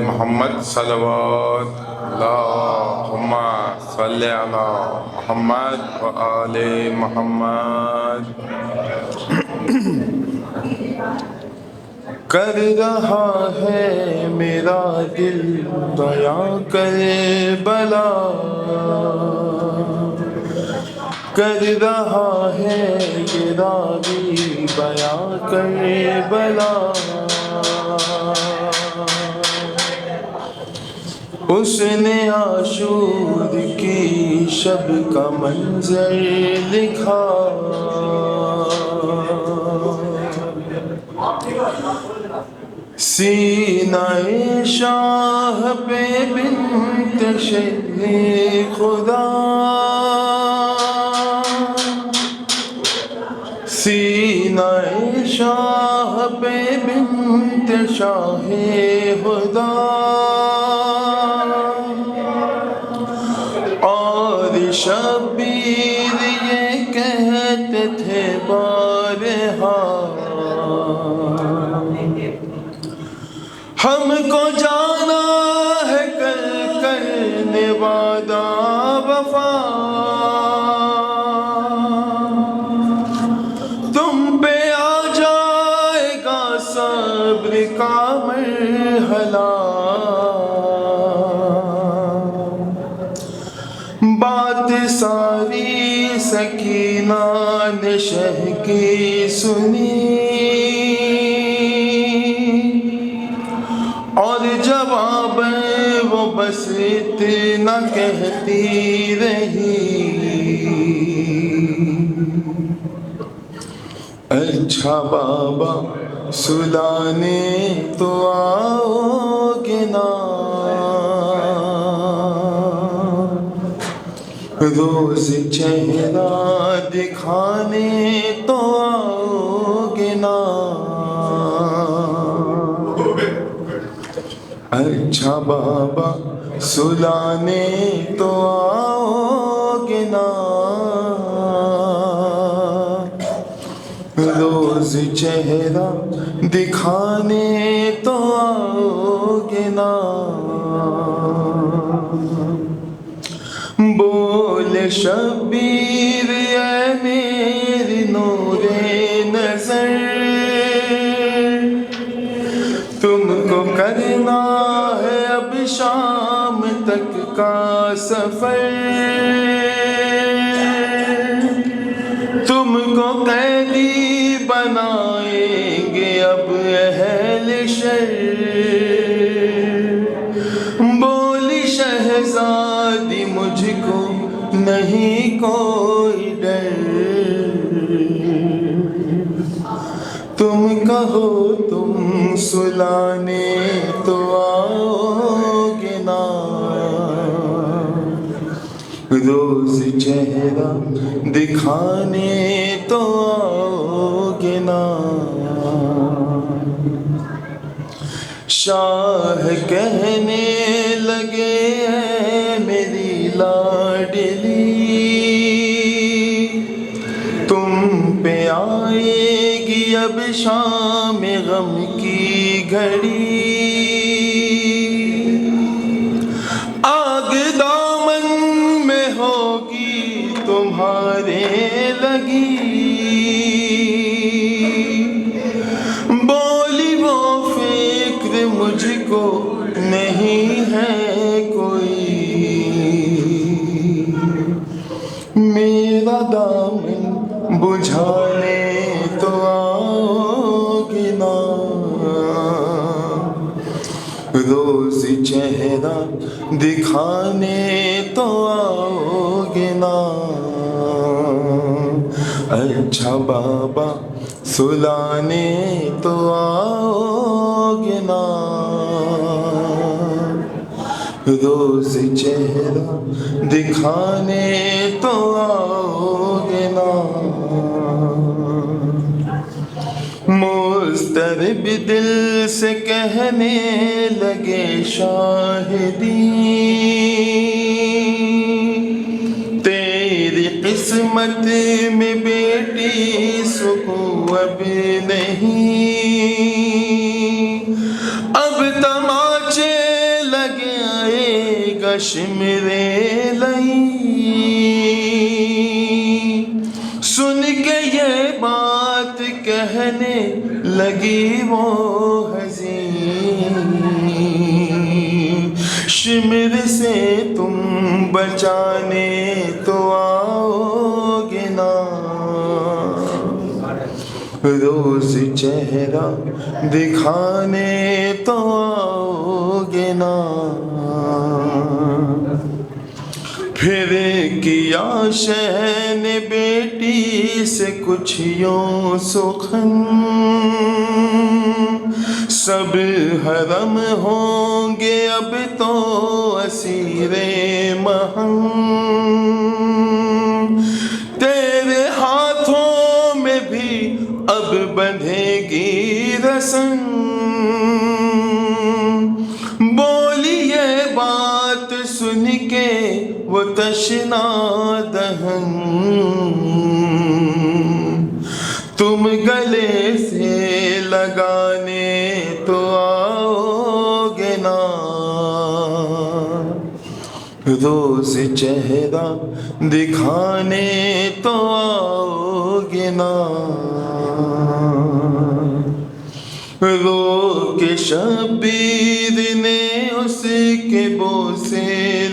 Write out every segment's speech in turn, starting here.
محمد صلوات اللہم صلی علی محمد و آل محمد۔ کر رہا ہے میرا دل بیاں کربلا، کر رہا ہے یہ راوی بیاں کربلا، اس نے عاشور کی شب کا منظر لکھا، سینہ شاہ پہ بنت شہر خدا، سینہ شاہ پہ بنت شاہ خدا، اور شبیر یہ کہتے تھے بارہا، ہم کو جانا ہے کل کرنے وعدہ وفا، تم پہ آ جائے گا صبر کا مرحلہ، بات ساری سکینہ نے شہ کی سنی، اور جواب وہ بس اتنا کہتی رہی، اچھا بابا سلانے تو آؤ گے نا، روز چہرہ دکھانے تو آؤ گے نا، اچھا بابا سلانے تو آؤ گے نا، روز چہرہ دکھانے تو آؤ گے نا، بول شبیر اے میری نور نظر، تم کو کرنا ہے اب شام تک کا سفر، تم کو قیدی بنائیں گے اب اہل شر، بولی شہزادی مجھ کو نہیں کوئی ڈر، تم کہو تم سلانے تو آؤ گے نا، روز چہرہ دکھانے تو آؤ گے نا، شاہ کہنے لگے اے میری لاڈلی، تم پہ آئے گی اب شام غم کی گھڑی، آگ دامن میں ہوگی تمہارے لگی، بولی وہ فکر مجھ کو نہیں ہے کوئی، میرا دامن بجھانے تو آؤ گے نا، روز چہرہ دکھانے تو آؤ گے نا، اچھا بابا سلانے تو آؤ گے نا، روز چہرہ دکھانے تو آؤ گے نا، مضطرب دل سے کہنے لگے شاہدی، تیری قسمت میں بیٹی سکون اب نہیں، اب تماچے شمرے لئی سن کے یہ بات کہنے لگی وہ حزین شمر سے تم بچانے تو آؤ گے نا روز چہرہ دکھانے تو آؤ گے نا پھر کیا شہن بیٹی سے کچھ یوں سخن سب حرم ہوں گے اب تو اسیر مہم تیرے ہاتھوں میں بھی اب بندھے گی رسم بولی یہ بات سن کے وہ تشنا دہن تم گلے سے لگانے تو آؤ گے نا روز چہرہ دکھانے تو آؤ گے نا رو کے شبیر نے اس کے بوسے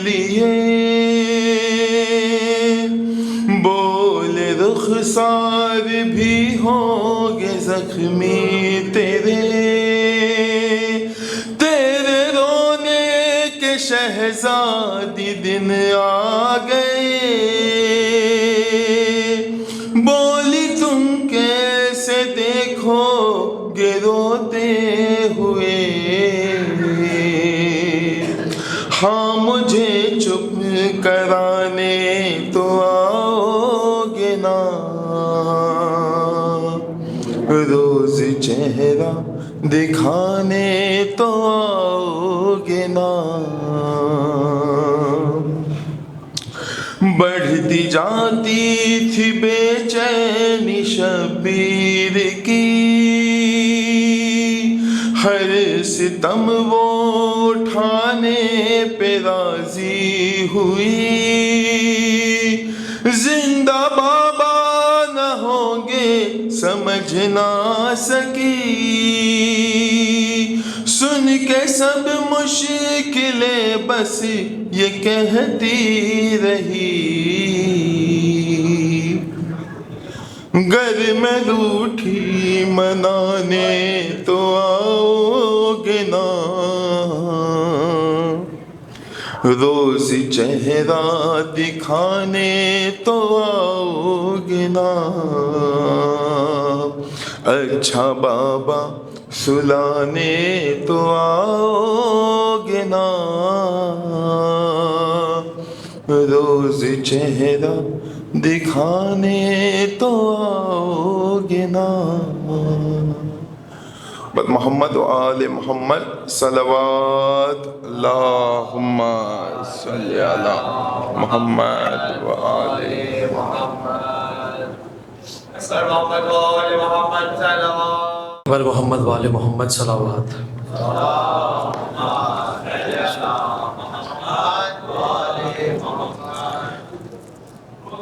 لیے بولے رخسار بھی ہوں گے زخمی تیرے رونے کے شہزادی دن آ گئے بولی تم کیسے دیکھو گے روتے ہوئے ہاں مجھے چپ کرانے تو آؤ گے نا روز چہرہ دکھانے تو آؤ گے نا بڑھتی جاتی تھی بے چینی شبیر کی ہر ستم وہ اٹھانے پہ راضی ہوئی زندہ بابا نہ ہوں گے سمجھ نہ سکی سن کے سب مشکلیں بس یہ کہتی رہی گر میں روٹھی منانے تو آؤ گے نا روز چہرہ دکھانے تو آؤ گے نا اچھا بابا سلانے تو آؤ گے نا روز چہرہ دکھانے تو آؤ گے نا محمد و آل محمد صلوات اللہم صلی علی محمد و آل محمد بر محمد و آل محمد صلوات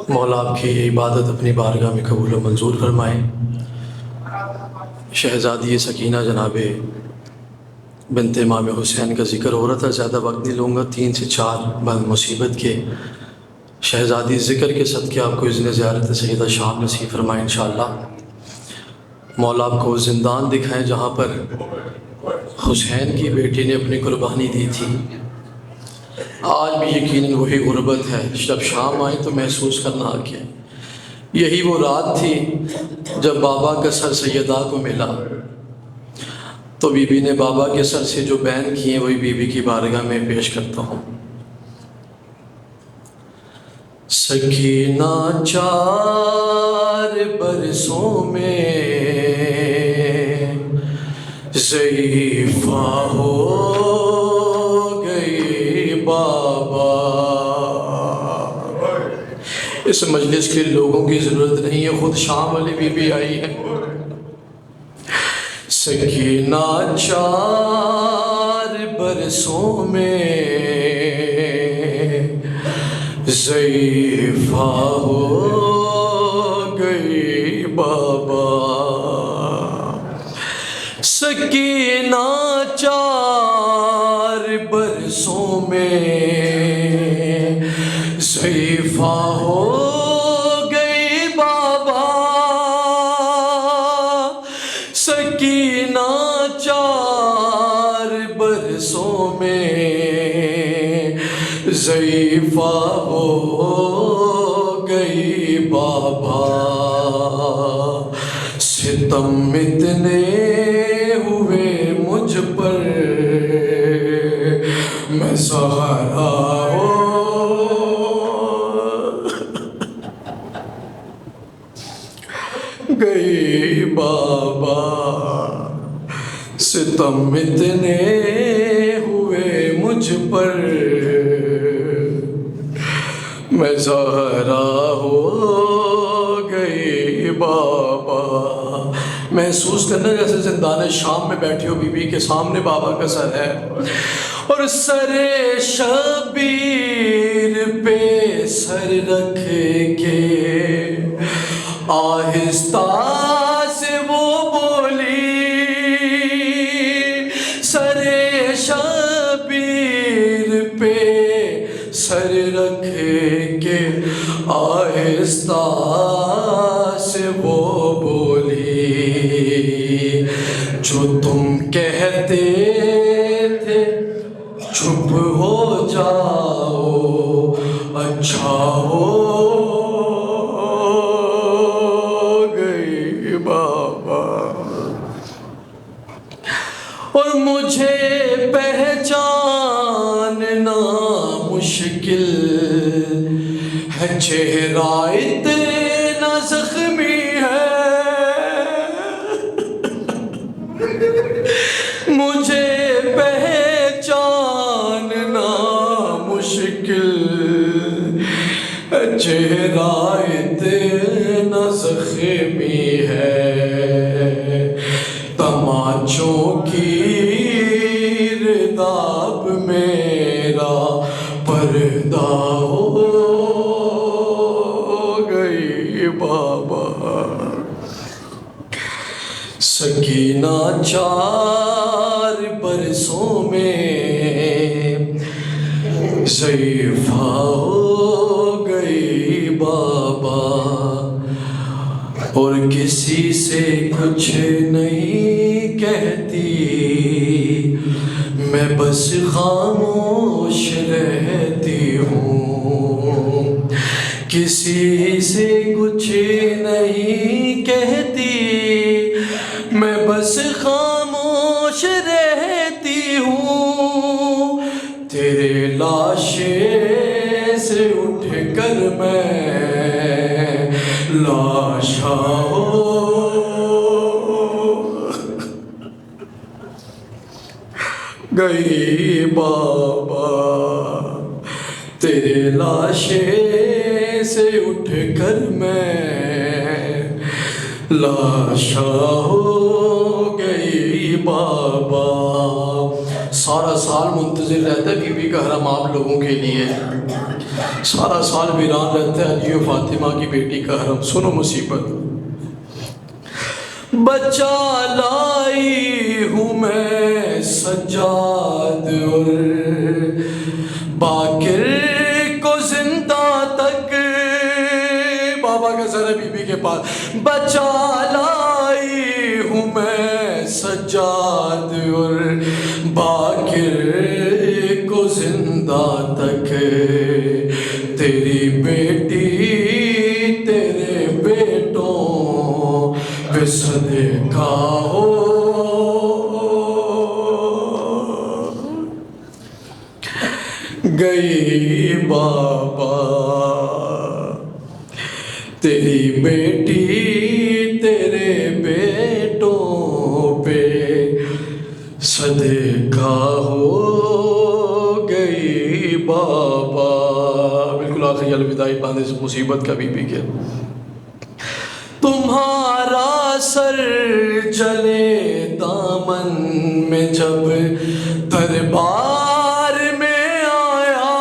مولا آپ کی یہ عبادت اپنی بارگاہ میں قبول و منظور فرمائیں شہزادی سکینہ جناب بنت امام حسین کا ذکر ہو رہا تھا زیادہ وقت نہیں لوں گا 3 سے 4 بعد مصیبت کے شہزادی ذکر کے صدقے آپ کو اذن زیارت سیدہ شام نصیب فرمائیں انشاءاللہ مولا آپ کو زندان دکھائیں جہاں پر حسین کی بیٹی نے اپنی قربانی دی تھی آج بھی یقیناً وہی غربت ہے جب شام آئی تو محسوس کرنا آ گیا یہی وہ رات تھی جب بابا کا سر سیدہ کو ملا تو بی بی نے بابا کے سر سے جو بیان کیے وہی بی بی کی بارگاہ میں پیش کرتا ہوں سکینہ 4 برسوں میں ضعیفہ ہو گئی بابا اس مجلس کے لوگوں کی ضرورت نہیں ہے خود شام والی بی بی آئی ہے سکینہ 4 برسوں میں ضعیفہ ہو گئی بابا، سکینہ 4 برسوں میں ضعیفہ ہو گئی بابا، سکینہ 4 برسوں میں ضعیفہ ہو گئی بابا، ستم اتنے ہوئے مجھ پر میں سہارا ہو گئی بابا، ستم اتنے ہوئے مجھ پر میں زہرا ہو گئی بابا۔ محسوس کرنا جیسے زندان شام میں بیٹھی ہو، بی بی کے سامنے بابا کا سر ہے اور سر شبیر پہ سر رکھ کے آہستہ سے وہ بولی، سر شبیر پہ سر رکھ کے آہستہ سے وہ بولی، جو تم کہتے تھے چپ ہو جاؤ اچھا ہو گئی بابا، اور مجھے پہچاننا مشکل ہے، چہرہ اتنا زخمی ہے، مجھے پہچاننا مشکل ہے، چہرہ اتنا زخمی ہے، تماچوں کی رداب میرا پردہ ہو گئی بابا، سکینہ 4 برسوں میں ضعیفہ ہو گئی بابا، اور کسی سے کچھ نہیں کہتی، میں بس خاموش رہتی ہوں، کسی سے کچھ نہیں کہتی، میں بس خاموش رہتی ہوں، تیرے لاشے سے اٹھ کر میں لاشا ہو گئی بابا، تیرے لاشے سے اٹھ کر میں لاشا ہو گئی بابا۔ سارا سال منتظر رہتا ہے بی بی کا حرم آپ لوگوں کے لیے، سارا سال ویران رہتا ہے علی و فاطمہ کی بیٹی کا حرم۔ سنو مصیبت، بچہ لائی ہوں میں سجاد اور باقر کو زندہ تک، بابا کا سر ہے بی بی کے پاس، بچہ لائی ہوں میں سجاد اور باقر کو زندہ تک، تیری بیٹی تیرے بیٹوں پہ صدقہ ہو گئی بابا، تیری بیٹی تیرے بیٹوں پہ صدقہ ہو گئی بابا۔ بالکل آخری الوداعی باندھے سے مصیبت کا بی بی کے، تمہارا سر جلے دامن میں جب دربار میں آیا،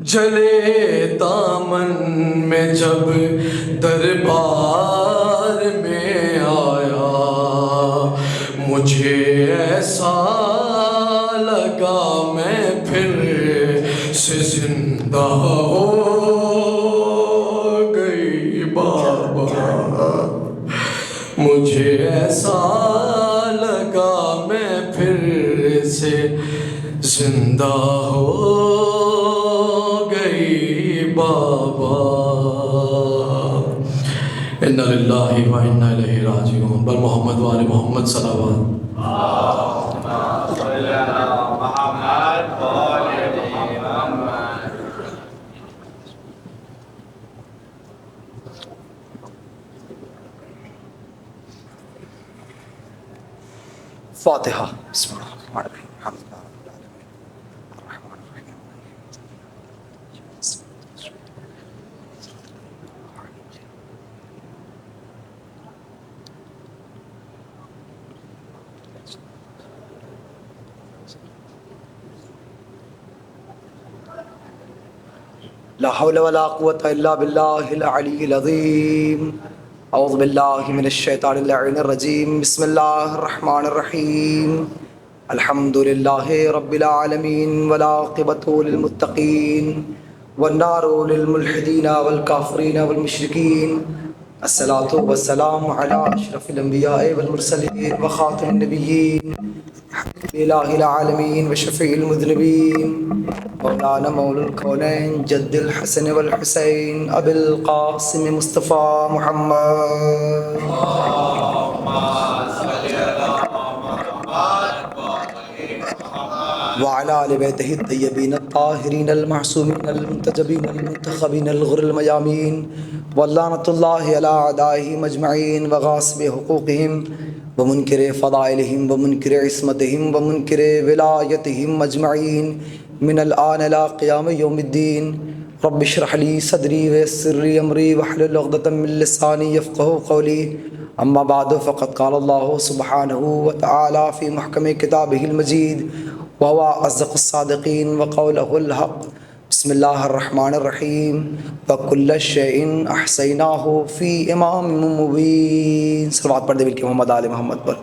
جلے دامن میں جب دربار میں آیا، مجھے ایسا لگا میں پھر سے زندہ ہو گئی بابا، مجھے ایسا لگا میں پھر سے زندہ ہو گئی بابا۔ اِنَّا لِلَّهِ وَإِنَّا إِلَيْهِ راجعون۔ بل محمد وآل محمد صلوات۔ فاتحہ۔ بسم اللہ الرحمن الرحیم، الحمد للہ رب العالمین، الرحمن الرحیم، لا حول ولا قوة الا باللہ العلی العظیم۔ اعوذ باللہ من الشیطان اللعین الرجیم، بسم اللہ الرحمن الرحیم، الحمد للہ رب العالمین، والعاقبۃ للمتقین، والنار للملحدین والکافرین والمشرکین، الصلاۃ والسلام علی اشرف الانبیاء والمرسلین وخاتم النبیین، حبیب الہ العالمین وشفیع المذنبین، مولانا مولا الکونین جد الحسن والحسین ابی القاسم مصطفیٰ محمد۔ وعلى آل بیتہ الطیبین الطاہرین المعصومین المنتجبین المنتخبین الغر المیامین، واللعنۃ اللہ علی اعدائہم اجمعین، وغاصب حقوقہم ومنکر فضائلہم ومنکر عصمتہم ومنکر ولایتہم اجمعین من الآن الى قیام یوم الدین۔ رب اشرح لی صدری ویسر لی امری واحلل عقدۃ من لسانی یفقہوا قولی، اما بعد فقد قال اللہ سبحانہ وتعالی فی محکم کتابہ المجید وهو اصدق الصادقین وقولہ الحق۔ بسم اللہ الرحمن الرحیم، وکل شیء احصیناہ فی امام مبین۔ صلوات پڑھ دے بلکہ محمد آل محمد پر۔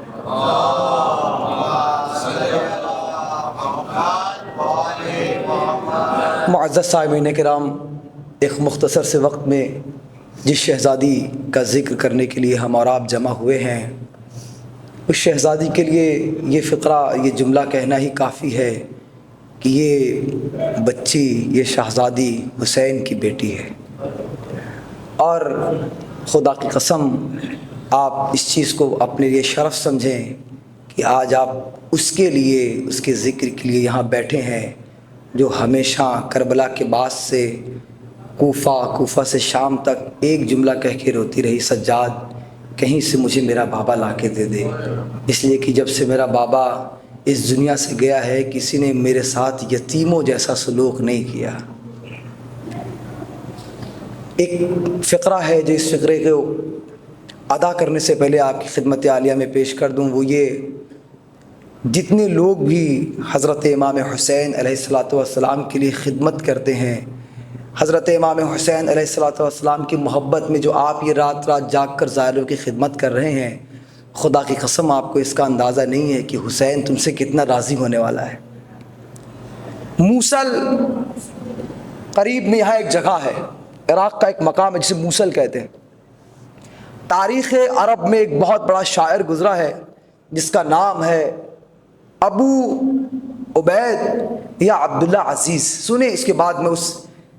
معزز سامعین کرام، ایک مختصر سے وقت میں جس شہزادی کا ذکر کرنے کے لیے ہم اور آپ جمع ہوئے ہیں، اس شہزادی کے لیے یہ فقرہ، یہ جملہ کہنا ہی کافی ہے کہ یہ بچی، یہ شہزادی حسین کی بیٹی ہے، اور خدا کی قسم آپ اس چیز کو اپنے لیے شرف سمجھیں کہ آج آپ اس کے لیے، اس کے ذکر کے لیے یہاں بیٹھے ہیں، جو ہمیشہ کربلا کے بعد سے کوفہ سے شام تک ایک جملہ کہہ کے روتی رہی، سجاد کہیں سے مجھے میرا بابا لا کے دے دے، اس لیے کہ جب سے میرا بابا اس دنیا سے گیا ہے کسی نے میرے ساتھ یتیموں جیسا سلوک نہیں کیا۔ ایک فقرہ ہے جو اس فقرے کو ادا کرنے سے پہلے آپ کی خدمت عالیہ میں پیش کر دوں، وہ یہ، جتنے لوگ بھی حضرت امام حسین علیہ الصلاۃ والسلام کے لیے خدمت کرتے ہیں، حضرت امام حسین علیہ الصلاۃ والسلام کی محبت میں جو آپ یہ رات رات جاگ کر ظاہروں کی خدمت کر رہے ہیں، خدا کی قسم آپ کو اس کا اندازہ نہیں ہے کہ حسین تم سے کتنا راضی ہونے والا ہے۔ موصل قریب میں یہاں ایک جگہ ہے، عراق کا ایک مقام ہے جسے موصل کہتے ہیں۔ تاریخ عرب میں ایک بہت بڑا شاعر گزرا ہے جس کا نام ہے ابو عبید یا عبداللہ عزیز۔ سنیں، اس کے بعد میں اس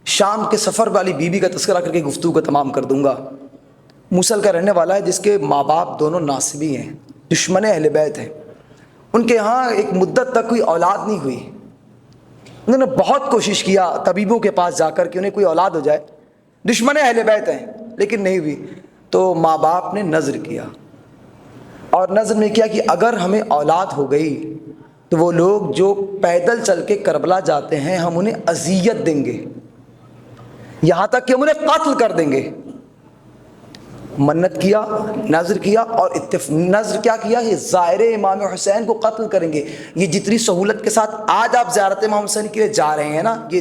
شام کے سفر والی بیوی کا تذکرہ کر کے گفتگو کو تمام کر دوں گا۔ موصل کا رہنے والا ہے، جس کے ماں باپ دونوں ناصبی ہیں، دشمن اہل بیت ہیں۔ ان کے ہاں ایک مدت تک کوئی اولاد نہیں ہوئی، انہوں نے بہت کوشش کیا طبیبوں کے پاس جا کر کہ انہیں کوئی اولاد ہو جائے، دشمن اہل بیت ہیں لیکن نہیں ہوئی۔ تو ماں باپ نے نذر کیا، اور نذر میں کیا کہ اگر ہمیں اولاد ہو گئی تو وہ لوگ جو پیدل چل کے کربلا جاتے ہیں ہم انہیں اذیت دیں گے، یہاں تک کہ ہم انہیں قتل کر دیں گے۔ منت کیا، نذر کیا، اور نذر کیا کیا، یہ زائر امام حسین کو قتل کریں گے۔ یہ جتنی سہولت کے ساتھ آج آپ زیارت امام حسین کے لیے جا رہے ہیں نا، یہ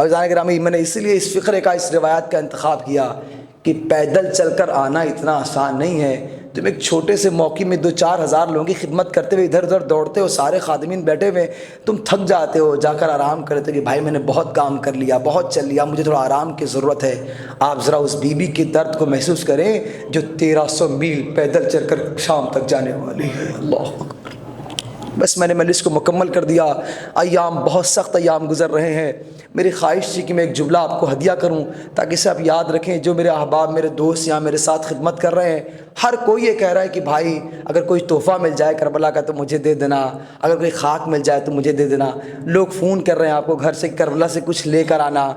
اور عزیزان گرامی میں نے اسی لیے اس فقرے کا، اس روایت کا انتخاب کیا کہ پیدل چل کر آنا اتنا آسان نہیں ہے. تم ایک چھوٹے سے موقع میں 2-4 ہزار لوگوں کی خدمت کرتے ہوئے ادھر ادھر دوڑتے ہو، سارے خادمین بیٹھے ہوئے، تم تھک جاتے ہو، جا کر آرام کرتے ہو کہ بھائی میں نے بہت کام کر لیا، بہت چل لیا، مجھے تھوڑا آرام کی ضرورت ہے. آپ ذرا اس بی بی کے درد کو محسوس کریں جو 1300 میل پیدل چل کر شام تک جانے والی ہے. اللہ اکبر. بس میں نے مجلس کو مکمل کر دیا. ایام بہت سخت ایام گزر رہے ہیں. میری خواہش تھی کہ میں ایک جملہ آپ کو ہدیہ کروں تاکہ اسے آپ یاد رکھیں. جو میرے احباب، میرے دوست یہاں میرے ساتھ خدمت کر رہے ہیں، ہر کوئی یہ کہہ رہا ہے کہ بھائی اگر کوئی تحفہ مل جائے کربلا کا تو مجھے دے دینا، اگر کوئی خاک مل جائے تو مجھے دے دینا. لوگ فون کر رہے ہیں آپ کو گھر سے کربلا سے کچھ لے کر آنا،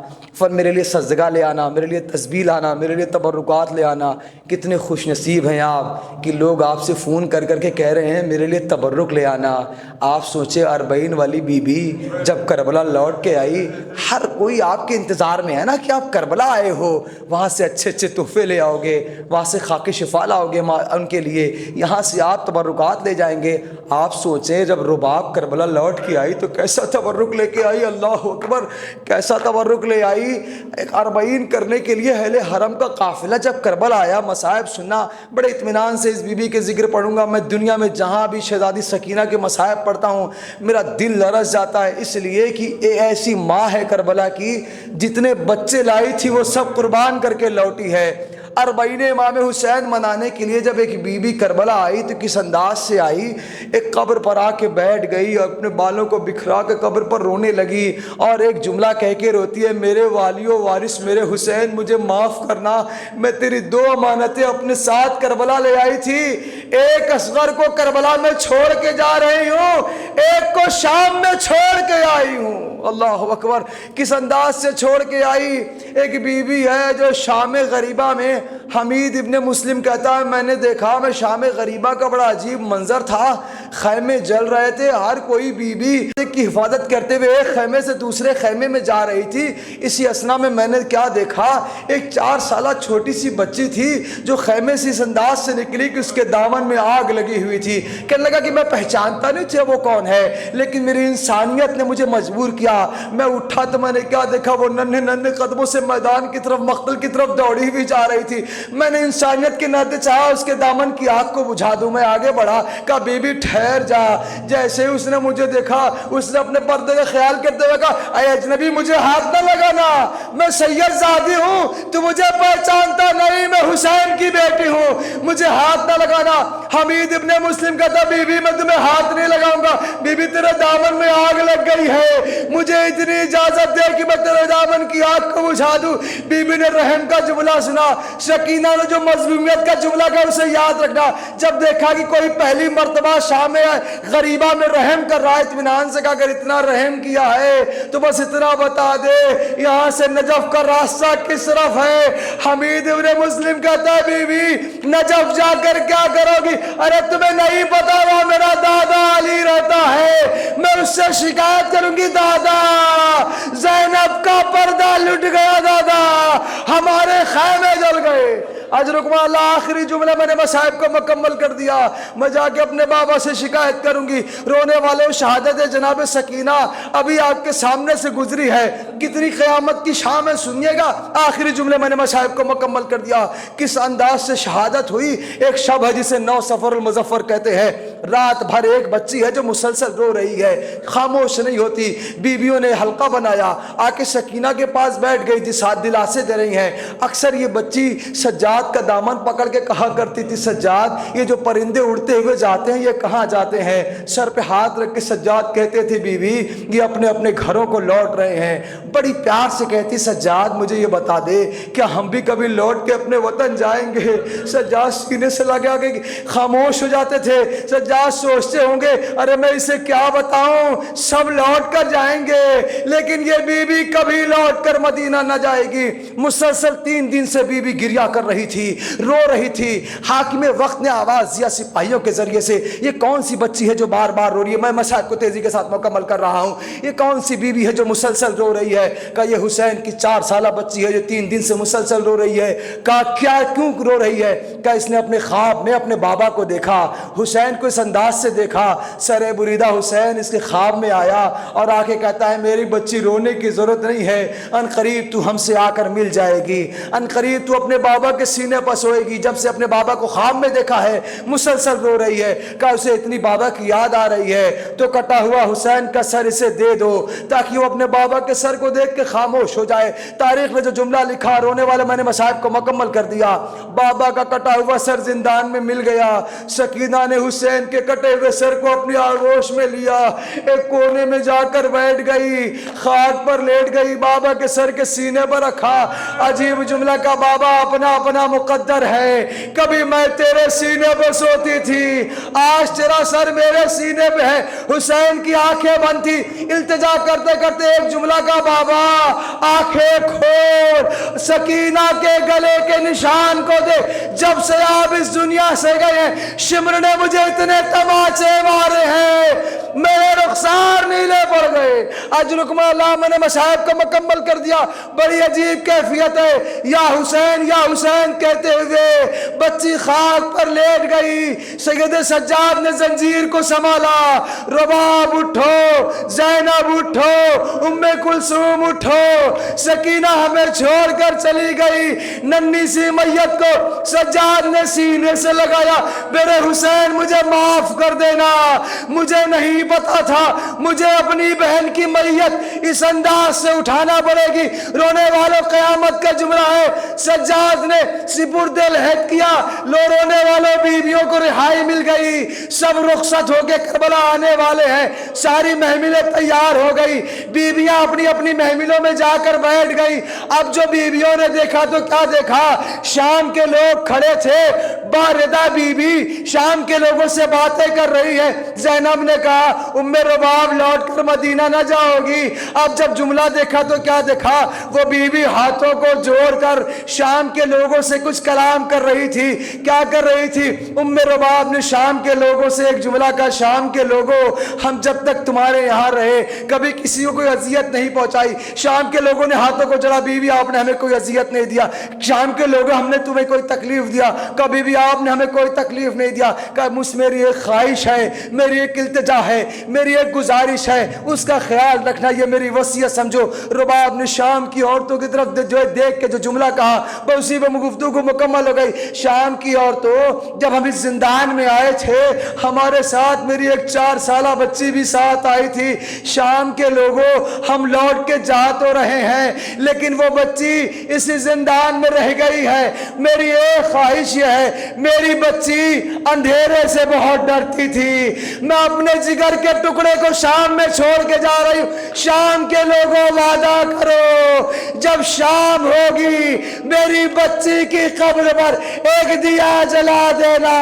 میرے لیے سجدہ لے آنا، میرے لیے تسبیح لانا، میرے لیے تبرکات لے آنا. کتنے خوش نصیب ہیں آپ کہ لوگ آپ سے فون کر کر کے کہہ رہے ہیں میرے لیے تبرک لے آنا. آپ سوچے 40 والی بی بی جب کربلا لوٹ کے آئی، ہر کوئی آپ کے انتظار میں ہے نا کہ آپ کربلا آئے ہو، وہاں سے اچھے اچھے تحفے لے آؤ گے، وہاں سے خاک شفا لاؤ گے ان کے لیے، یہاں سے آپ تبرکات لے جائیں گے. آپ سوچیں جب رباب کربلا لوٹ کے آئی تو کیسا تبرک لے کے آئی. اللہ اکبر. کیسا تبرک لے آئی. ایک 40 کرنے کے لیے اہل حرم کا قافلہ جب کربلا آیا. مصائب سننا بڑے اطمینان سے اس بی بی کے ذکر پڑھوں گا. میں دنیا میں جہاں بھی شہزادی سکینہ کے مصائب پڑھتا ہوں میرا دل لرز جاتا ہے، اس لیے کہ ایسی ماں ہے کربلا کی، جتنے بچے لائی تھی وہ سب قربان کر کے لوٹی ہے. 40 امام حسین منانے کے لیے جب ایک بی بی کربلا آئی تو کس انداز سے آئی. ایک قبر پر آ کے بیٹھ گئی اور اپنے بالوں کو بکھرا کے قبر پر رونے لگی اور ایک جملہ کہہ کے روتی ہے، میرے والی و وارث میرے حسین مجھے معاف کرنا، میں تیری 2 امانتیں اپنے ساتھ کربلا لے آئی تھی. ایک اصغر کو کربلا میں چھوڑ کے جا رہی ہوں، ایک کو شام میں چھوڑ کے آئی ہوں. اللہ اکبر. کس انداز سے چھوڑ کے آئی. ایک بی بی ہے جو شام غریبہ میں، حمید ابن مسلم کہتا ہے میں نے دیکھا، میں شام غریبہ کا بڑا عجیب منظر تھا. خیمے جل رہے تھے، ہر کوئی بی بی کی حفاظت کرتے ہوئے ایک خیمے سے دوسرے خیمے میں جا رہی تھی. اسی اسنا میں نے کیا دیکھا، ایک 4 سالہ چھوٹی سی بچی تھی جو خیمے سے اس انداز سے نکلی کہ اس کے دامن میں آگ لگی ہوئی تھی. کہنے لگا کہ میں پہچانتا نہیں تھا وہ کون ہے، لیکن میری انسانیت نے مجھے مجبور کیا. میں اٹھا تو میں نے کیا دیکھا، وہ ننھے ننھے قدموں سے میدان کی طرف، مقتل کی طرف دوڑی ہوئی جا رہی تھی. میں نے انسانیت کے ناطے چاہا اس کے دامن کی آگ کو بجھا دوں. میں آگے بڑھا، کہا بی بی ٹھہر جا. جیسے ہی اس نے مجھے دیکھا، اس نے اپنے پردے کا خیال کرتے ہوئے کہا اے اجنبی مجھے ہاتھ نہ لگانا، میں سید زادی ہوں، تو مجھے پہچانتا نہیں، میں حسین کی بیٹی ہوں، مجھے ہاتھ نہ لگانا. حمید ابن مسلم کہتا بی بی میں تمہیں ہاتھ نہیں لگاؤں گا. بی بی تیرے دامن میں آگ لگ گئی ہے، مجھے اتنی اجازت دے کہ میں تیرے دامن کی آگ کو بجھا دوں. بی بی نے رحم کا جملہ سنا. سکینہ نے جو مظلومیت کا جملہ کہا اسے یاد رکھنا. جب دیکھا کہ کوئی پہلی مرتبہ شام غریبہ میں رحم کر رہا ہے، اطمینان سے کہا اگر اتنا رحم کیا ہے تو بس اتنا بتا دے یہاں سے نجف کا راستہ کس طرف ہے. حمید ابن مسلم کہتا ہے بی بی نجف جا کر کیا کرو گی؟ ارے تمہیں نہیں پتا وہاں میرا دادا علی رہتا ہے، میں اس سے شکایت کروں گی. دادا زینب کا پردہ لٹ گیا، دادا ہمارے خیمے جل گئے. اجرکم اللہ. آخری جملہ میں نے مصائب کو مکمل کر دیا. میں جا کے اپنے بابا سے شکایت کروں گی. رونے والے شہادت جناب سکینہ ابھی آپ کے سامنے سے گزری ہے، کتنی قیامت کی شام ہے سنیے گا. آخری جملے میں نے مصائب کو مکمل کر دیا. کس انداز سے شہادت ہوئی. ایک شب ہے جسے 9 صفر المظفر کہتے ہیں. رات بھر ایک بچی ہے جو مسلسل رو رہی ہے، خاموش نہیں ہوتی. بیویوں نے حلقہ بنایا، آ کے سکینہ کے پاس بیٹھ گئی تھی، ساتھ دلاسے دے رہی ہیں. اکثر یہ بچی سجاد کا دامن پکڑ کے کہا کرتی تھی سجاد یہ جو پرندے اڑتے ہوئے جاتے ہیں یہ کہاں جاتے ہیں؟ سر پہ ہاتھ رکھ کے سجاد کہتے تھے بیوی یہ اپنے اپنے گھروں کو لوٹ رہے ہیں. بڑی پیار سے کہتی سجاد مجھے یہ بتا دے کیا ہم بھی کبھی لوٹ کے اپنے وطن جائیں گے؟ سجاد سینے سے لگا کے خاموش ہو جاتے تھے. سجاد سوچتے ہوں گے ارے میں اسے کیا بتاؤں، سب لوٹ کر جائیں گے لیکن یہ بیوی کبھی لوٹ کر مدینہ نہ جائے گی. مسلسل 3 دن سے بیوی گریا کر رہی تھی. تھی، رو رہی تھی۔ حاکم وقت نے آواز دیا سپاہیوں کے ذریعے سے، یہ کون سی بچی ہے جو بار بار رو رہی ہے؟ میں مصائب کو تیزی کے ساتھ مکمل کر رہا ہوں۔ یہ کون سی بیوی ہے جو مسلسل رو رہی ہے؟ کہا یہ حسین کی 4 سالہ بچی ہے جو 3 دن سے مسلسل رو رہی ہے۔ کہا کیا کیوں رو رہی ہے؟ کہا اس نے اپنے خواب میں اپنے بابا کو دیکھا، حسین کو اس انداز سے دیکھا، سر بریدہ حسین اس کے خواب میں آیا اور آ کے کہتا ہے میری بچی رونے کی ضرورت نہیں ہے، ان قریب تو ہم سے آ کر مل جائے گی، ان قریب تو اپنے بابا کے سینے پر سوئے گی۔ جب سے اپنے بابا کو خواب میں دیکھا ہے مسلسل رو رہی ہے۔ کہا اسے اتنی بابا کی یاد آ رہی ہے تو کٹا ہوا حسین کا سر اسے دے دو تاکہ وہ اپنے بابا کے سر کو دیکھ کے خاموش ہو جائے۔ تاریخ میں جو جملہ لکھا رونے والے میں نے مصائب کو مکمل کر دیا۔ بابا کا کٹا ہوا سر زندان میں مل گیا۔ سکینہ نے حسین کے کٹے ہوئے سر کو اپنی آغوش میں لیا، ایک کونے میں جا کر بیٹھ گئی، خاک پر لیٹ گئی، بابا کے سر کے سینے پر رکھا۔ عجیب جملہ کا بابا اپنا اپنا مقدر ہے، کبھی میں تیرے سینے پر سوتی تھی، آج تیرا سر میرے سینے پہ ہے۔ حسین کی آنکھیں بند تھی، التجا کرتے کرتے ایک جملہ کا بابا آنکھیں کھول، سکینہ کے گلے کے نشان کو دے، جب سے آپ اس دنیا سے گئے ہیں شمر نے مجھے اتنے تماچے مارے ہیں میرے رخسار نیلے پڑ گئے۔ آج رکمہ اللہ میں نے مصائب کو مکمل کر دیا۔ بڑی عجیب کیفیت ہے، یا حسین کہتے ہوئے بچی خاک پر لیٹ گئی۔ سید سجاد نے زنجیر کو سنبھالا، رباب اٹھو، زینب اٹھو، ام کلثوم اٹھو، سکینہ ہمیں چھوڑ کر چلی گئی۔ ننھی سی میت کو سجاد نے سینے سے لگایا، میرے حسین مجھے معاف کر دینا، مجھے نہیں پتا تھا مجھے اپنی بہن کی میت اس انداز سے اٹھانا پڑے گی۔ رونے والوں قیامت کا جملہ ہے، سجاد نے سپرد العہد کیا، لو رونے والوں بیویوں کو رہائی مل گئی، سب رخصت ہو کے کربلا آنے والے ہیں، ساری محملیں تیار ہو گئی، بیویاں اپنی اپنی محملوں میں جا کر بیٹھ گئی۔ اب جو بیویوں نے دیکھا تو کیا دیکھا؟ شام کے لوگ کھڑے تھے، باردہ بی بی شام کے لوگوں سے باتیں کر رہی ہے۔ زینب نے کہا ام رباب لوٹ کر مدینہ نہ جاؤ گی۔ اب جب جملہ دیکھا تو کیا دیکھا؟ وہ بی بی ہاتھوں کو جوڑ کر شام کے لوگوں سے کچھ کلام کر رہی تھی۔ کیا کر رہی تھی؟ ام رباب نے شام کے لوگوں سے ایک جملہ کہا، شام کے لوگوں ہم جب تک تمہارے یہاں رہے کبھی کسی کو کوئی اذیت نہیں پہنچائی۔ شام کے لوگوں نے ہاتھوں کو جڑا، بی بی آپ نے ہمیں کوئی اذیت نہیں دیا۔ شام کے لوگوں ہم نے تمہیں کوئی تکلیف دیا؟ کبھی بھی آپ نے ہمیں کوئی تکلیف نہیں دیا۔ کہ میری ایک خواہش ہے، میری ایک التجا ہے، میری ایک گزارش ہے، اس کا خیال رکھنا، یہ میری وصیت سمجھو۔ رباب نے شام کی عورتوں کی طرف جو دیکھ کے جو جملہ کہا وہ اسی پہ گفتگو مکمل ہو گئی۔ شام کی عورتوں جب ہم اس زندان میں آئے تھے ہمارے ساتھ میری ایک 4 سالہ بچی بھی ساتھ آئی تھی۔ شام کے لوگوں ہم لوٹ کے جا تو رہے ہیں لیکن وہ بچی اسی زندان میں رہ گئی ہے۔ میری ایک خواہش یہ ہے، میری بچی اندھیرے سے بہت ڈرتی تھی، میں اپنے جگر کے ٹکڑے کو شام میں چھوڑ کے جا رہی ہوں۔ شام کے لوگوں وعدہ کرو جب شام ہوگی میری بچی کی قبر پر ایک دیا جلا دینا،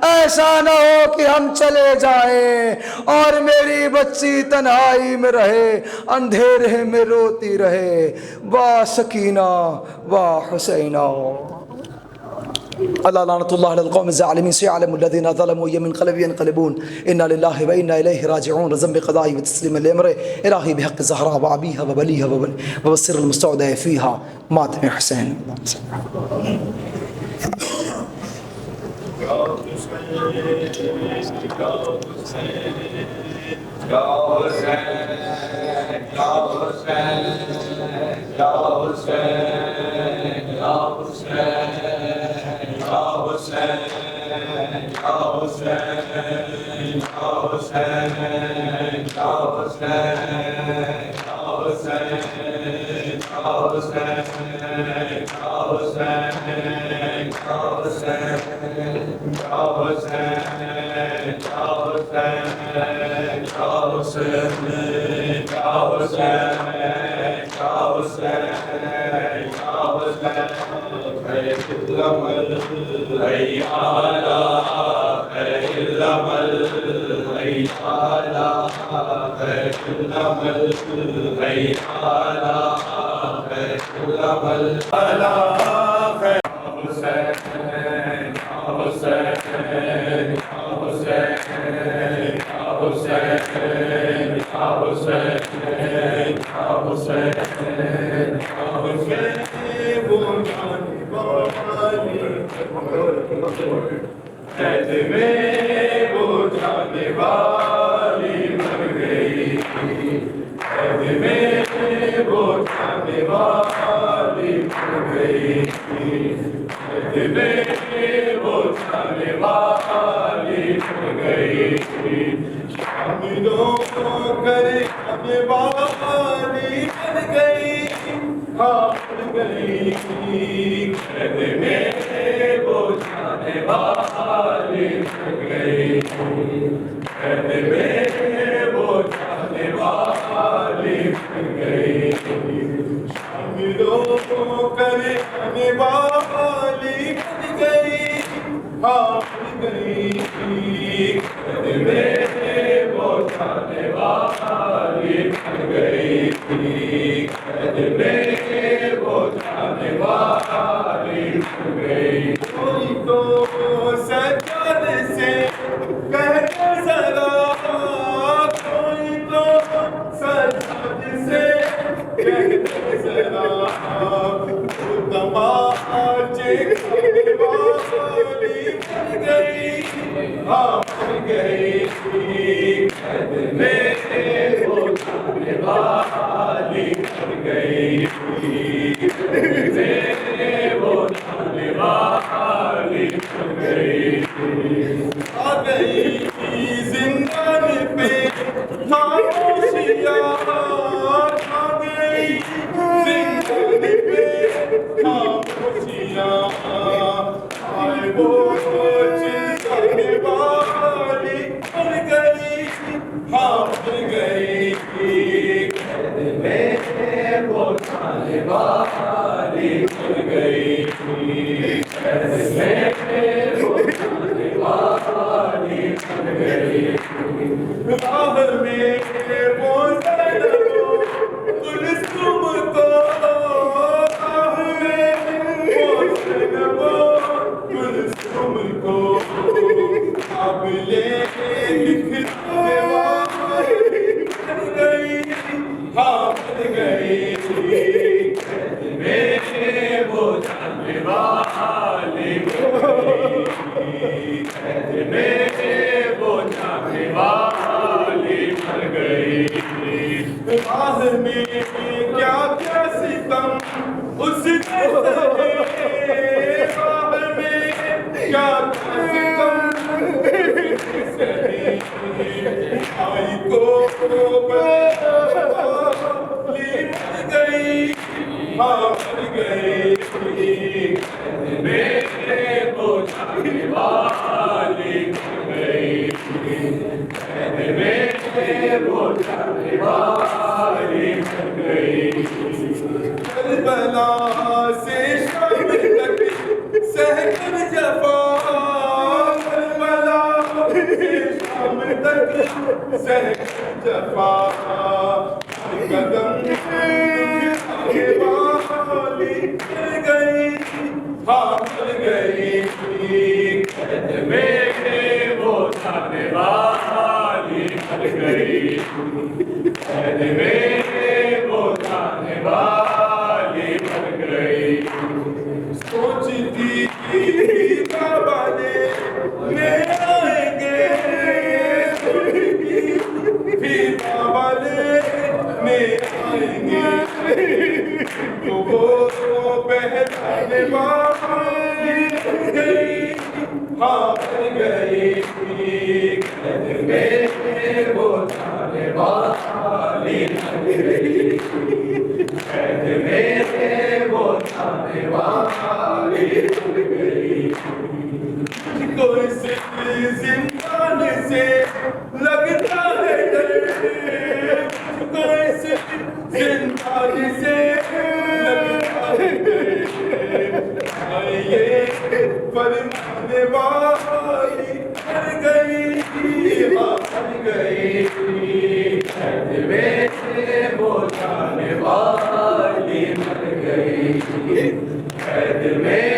ایسا نہ ہو کہ ہم چلے جائیں اور میری بچی تنہائی میں رہے، اندھیرے میں روتی رہے۔ واہ سکینہ، واہ حسینہ۔ اللہ لعنت اللہ علی القوم الظالمین سيعلم الذين ظلموا من قلب ينقلبون انا لله وانا اليه راجعون ذنب قضاء وتسليم الامر الهي بحق الزهراء وابيها وبليها وبصر المستودع فيها ماتم حسين. میں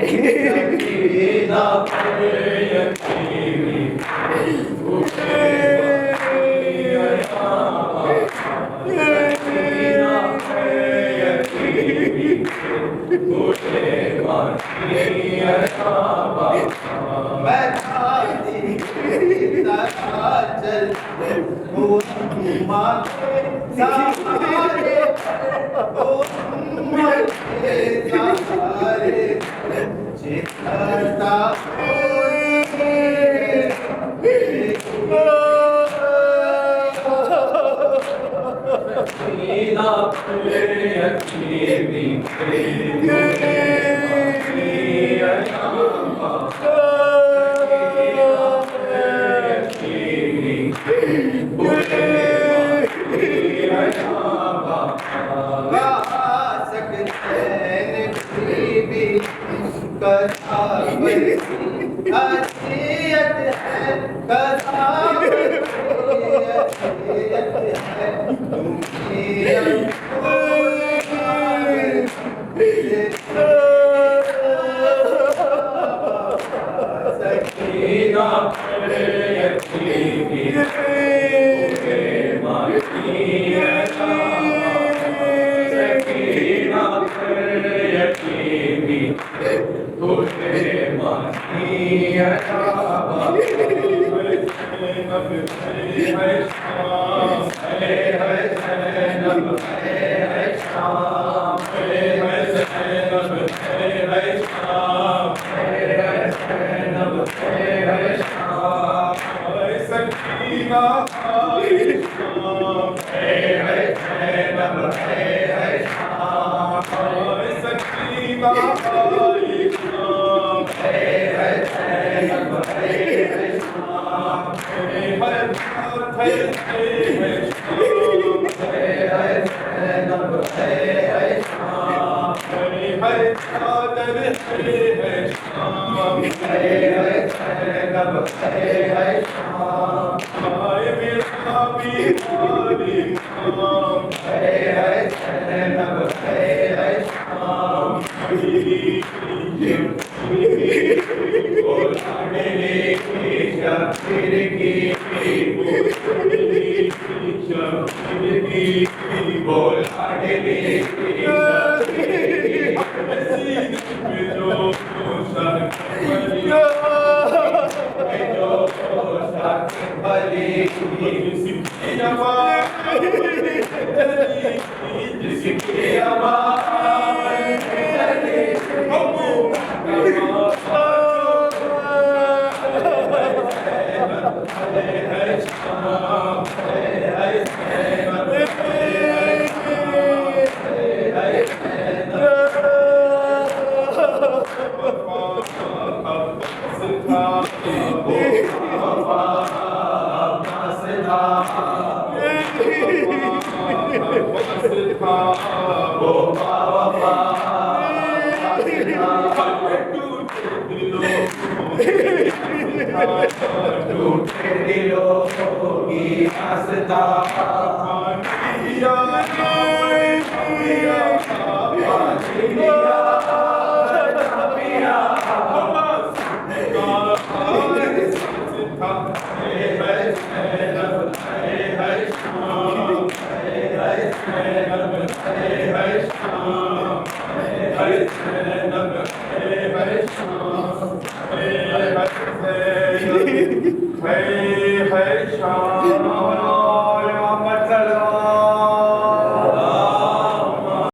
سکینہ پر یتیمی میں چاہتی طرح چل ماں کے سہارے ماں کے سہارے چہتا سکینہ پر یتیمی ہے شام